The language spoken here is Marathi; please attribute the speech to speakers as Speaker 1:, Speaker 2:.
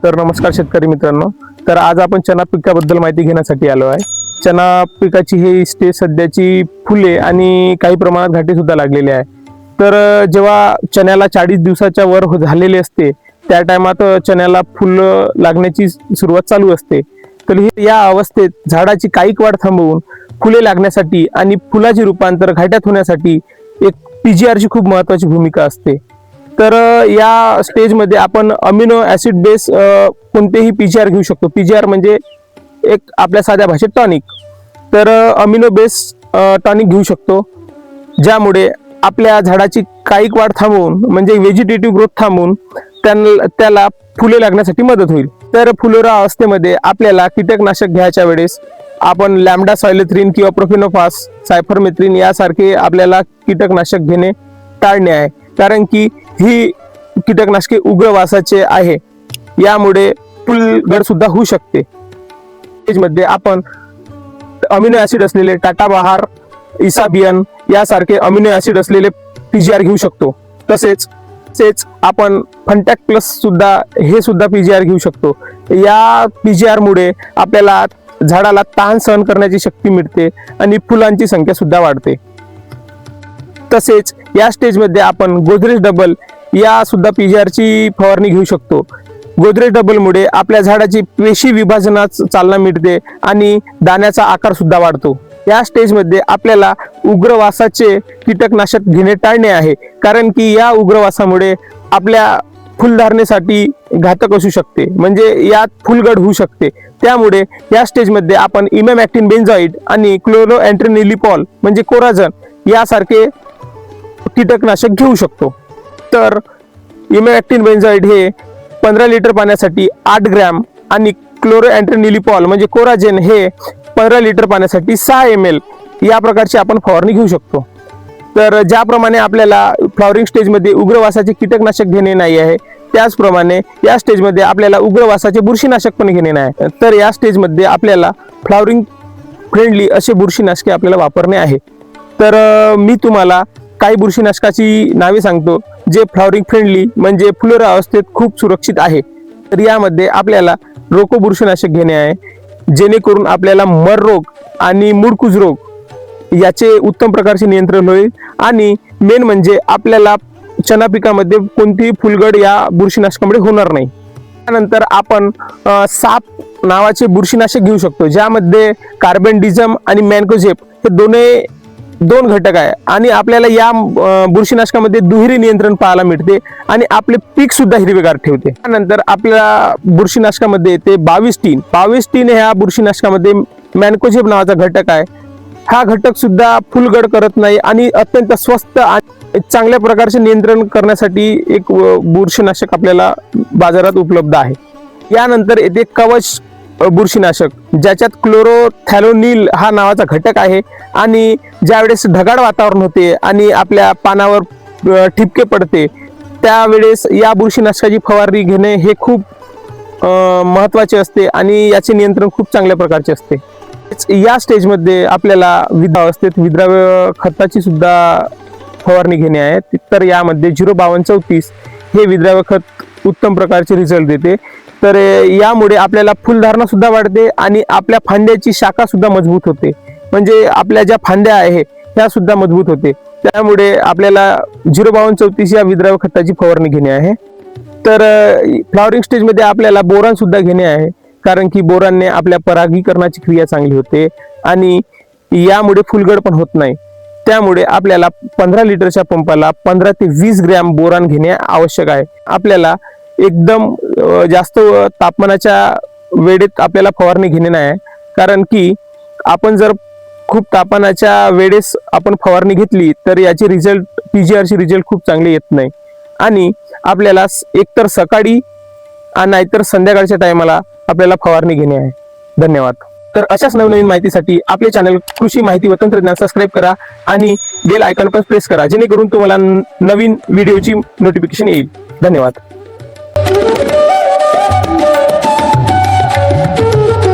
Speaker 1: तर नमस्कार शेतकरी मित्रांनो. तर आज आपण चना पिकाबद्दल माहिती घेण्यासाठी आलो आहे. चना पिकाची ही स्टेज सध्याची फुले आणि काही प्रमाणात घाटे सुद्धा लागलेले आहे. तर जेव्हा चण्याला 40 दिवसाच्या वर झालेले असते त्या टायमात चण्याला फुल लागण्याची सुरुवात चालू असते. तर या अवस्थेत झाडाची काईक वाढ थांबवून फुले लागण्यासाठी आणि फुलाचे रूपांतर घाट्यात होण्यासाठी एक पीजीआरची खूप महत्त्वाची भूमिका असते. तर या स्टेजमध्ये आपण अमिनो ऍसिड बेस कोणतेही पीजीआर घेऊ शकतो. पीजीआर म्हणजे एक आपल्या साध्या भाषेत टॉनिक. तर अमिनो बेस टॉनिक घेऊ शकतो, ज्यामुळे आपल्या झाडाची काईक वाढ थांबवून म्हणजे व्हेजिटेटिव्ह ग्रोथ थांबवून त्याला फुले लागण्यासाठी मदत होईल. तर फुलोरा अवस्थेमध्ये आपल्याला कीटकनाशक घ्यायच्या वेळेस आपण लॅम्बडा सायलोथ्रिन किंवा प्रोफिनोफास, सायफरमेथ्रिन यासारखे आपल्याला कीटकनाशक घेणे टाळणे आहे, कारण की ही कीटकनाशके उग्र वासाचे आहे. यामुळे फुलगड सुद्धा होऊ शकते. मध्ये आपण अमिनो ऍसिड असलेले टाटा बहार, इसाबियन यासारखे अमिनो ऍसिड असलेले पीजीआर घेऊ शकतो. तसेच आपण फंटॅक प्लस सुद्धा हे सुद्धा पीजीआर घेऊ शकतो. या पीजीआर मुळे आपल्याला झाडाला ताण सहन करण्याची शक्ती मिळते आणि फुलांची संख्या सुद्धा वाढते. तसेच या स्टेजमध्ये आपण गोदरेज डबल या सुद्धा पीजीआरची फवारणी घेऊ शकतो. गोदरेज डबल मुळे आपल्या झाडाची पेशी विभाजनास चालना मिळते आणि दाण्याचा आकार सुद्धा वाढतो. या स्टेजमध्ये आपल्याला उग्रवासाचे कीटकनाशक घेणे टाळणे आहे, कारण की या उग्रवासामुळे आपल्या फुलधारणेसाठी घातक असू शकते, म्हणजे यात फुलगड होऊ शकते. त्यामुळे या स्टेजमध्ये आपण इमॅमॅक्टिन बेंझॉइड आणि क्लोरोएंट्रेनिलिपॉल म्हणजे कोराझन यासारखे कीटकनाशक घेऊ शकतो. तर इमॅमॅक्टिन बेंझॉइड हे 15 लिटर पाण्यासाठी 8 ग्रॅम आणि क्लोरोएंट्रेनिलिपॉल म्हणजे कोराजेन हे 15 लिटर पाण्यासाठी 6 ml या प्रकारची आपण फवारणी घेऊ शकतो. तर ज्याप्रमाणे आपल्याला फ्लॉवरिंग स्टेजमध्ये उग्रवासाचे कीटकनाशक घेणे नाही आहे, त्याचप्रमाणे या स्टेजमध्ये आपल्याला उग्रवासाचे बुरशीनाशक पण घेणे नाही. तर या स्टेजमध्ये आपल्याला फ्लॉवरिंग फ्रेंडली असे बुरशीनाशके आपल्याला वापरणे आहे. तर मी तुम्हाला काही बुरशीनाशकाची नावे सांगतो जे फ्लॉवरिंग फ्रेंडली म्हणजे फुलोरा अवस्थेत खूप सुरक्षित आहे. तर यामध्ये आपल्याला रोको बुरशीनाशक घेणे आहे, जेणेकरून आपल्याला मर रोग आणि मुळकुज रोग याचे उत्तम प्रकारचे नियंत्रण होईल. आणि मेन म्हणजे आपल्याला चना पिकामध्ये कोणतीही फुलगड या बुरशीनाशकामुळे होणार नाही. त्यानंतर आपण साप नावाचे बुरशीनाशक घेऊ शकतो, ज्यामध्ये कार्बेंडिझम आणि मॅन्कोझेप हे दोन घटक आहे आणि आपल्याला या बुरशीनाशकामध्ये दुहेरी नियंत्रण पाहायला मिळते आणि आपले पीक सुद्धा हिरवेगार ठेवते. त्यानंतर आपल्या बुरशीनाशकामध्ये येते 22-3 ह्या बुरशीनाशकामध्ये मॅन्कोझेप नावाचा घटक आहे. हा घटक सुद्धा फुलगड करत नाही आणि अत्यंत स्वस्त आणि चांगल्या प्रकारचे नियंत्रण करण्यासाठी एक बुरशीनाशक आपल्याला बाजारात उपलब्ध आहे. यानंतर येते कवच बुरशीनाशक, ज्याच्यात क्लोरोथॅलोनिल हा नावाचा घटक आहे आणि ज्यावेळेस ढगाळ वातावरण होते आणि आपल्या पानावर ठिपके पडते त्यावेळेस या बुरशीनाशकाची फवारणी घेणे हे खूप महत्त्वाचे असते आणि याचे नियंत्रण खूप चांगल्या प्रकारचे असते. या स्टेजमध्ये आपल्याला विद्राव्य खताची सुद्धा फवारणी घेणे आहे. तर यामध्ये 05234 हे विद्राव्य खत उत्तम प्रकारचे रिझल्ट देते. तर यामुळे आपल्याला फुलधारणा सुद्धा वाढते आणि आपल्या फांद्याची शाखा सुद्धा मजबूत होते, म्हणजे आपल्या ज्या फांद्या आहे त्या सुद्धा मजबूत होते. त्यामुळे आपल्याला 05234 या विद्राव्य खताची फवारणी घेणे आहे. तर फ्लॉवरिंग स्टेजमध्ये आपल्याला बोरान सुद्धा घेणे आहे, कारण की बोरानने आपल्या परागीकरणाची क्रिया चांगली होते आणि यामुळे फुलगड पण होत नाही. त्यामुळे आपल्याला 15 लिटरच्या पंपाला 15 ते 20 ग्रॅम बोरान घेणे आवश्यक आहे. आपल्याला एकदम जास्त तापमानाच्या वेळेत आपल्याला फवारणी घेणे नाही, कारण की आपण जर खूप तापमानाच्या वेळेस आपण फवारणी घेतली तर याची रिझल्ट पीजीआरची रिझल्ट खूप चांगले येत नाही आणि आपल्याला एकतर सकाळी नाहीतर संध्याकाळच्या टायमाला आपल्याला फवारणी घेणे आहे. धन्यवाद. तर अशाच नवनवीन माहितीसाठी आपले चॅनल कृषी माहिती व तंत्रज्ञान सबस्क्राईब करा आणि बेल आयकॉन पण प्रेस करा, जेणेकरून तुम्हाला नवीन व्हिडिओची नोटिफिकेशन येईल. धन्यवाद.